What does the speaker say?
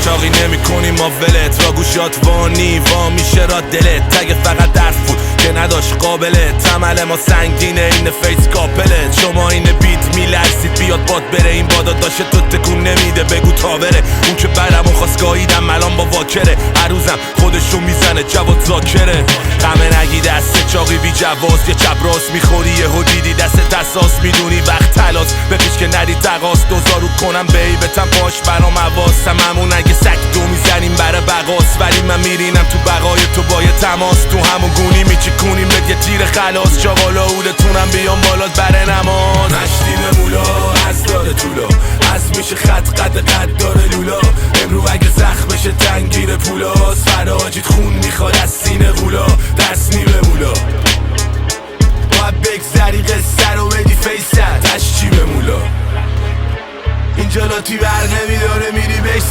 چاقی نمی کنی ما ولت را گوشات وانی وا میشه را دلت تگ فقط درس بود که نداشت قابلت عمل ما سنگینه این فیس کاپلت شما این بیت میلرزید بیاد باد بره این بادا داشته تو تکون نمیده بگو تا بره اون که برم و خواست گاهیدم الان با واکره هر روزم خودشو میزنه جواد زاکره غمه نگی دست چاقی بی جواز یه چپ راست میخوری یه دیدی دست اساس میدونی وقت تلاس به پیش که ندی تقاس دوزارو کنم بیبتم پاش برام حواسم همون اگه سک دو میزنیم برای بقاس ولی من میرینم تو بقای تو با یه تماس تو همون گونی میچیکونیم به یه تیر خلاص چاقالا اولتونم بیام بالات بره نماز مشتی به مولا از داره طولا از میشه خط قد داره لولا امرو اگه زخم بشه تنگیر پولاس فراجید خون میخواد از سینه غولا دست نی به مولا باید بگذری قصه رو بدی فیست تشچی به مولا اینجا لاتی بر نمیداره میری بشت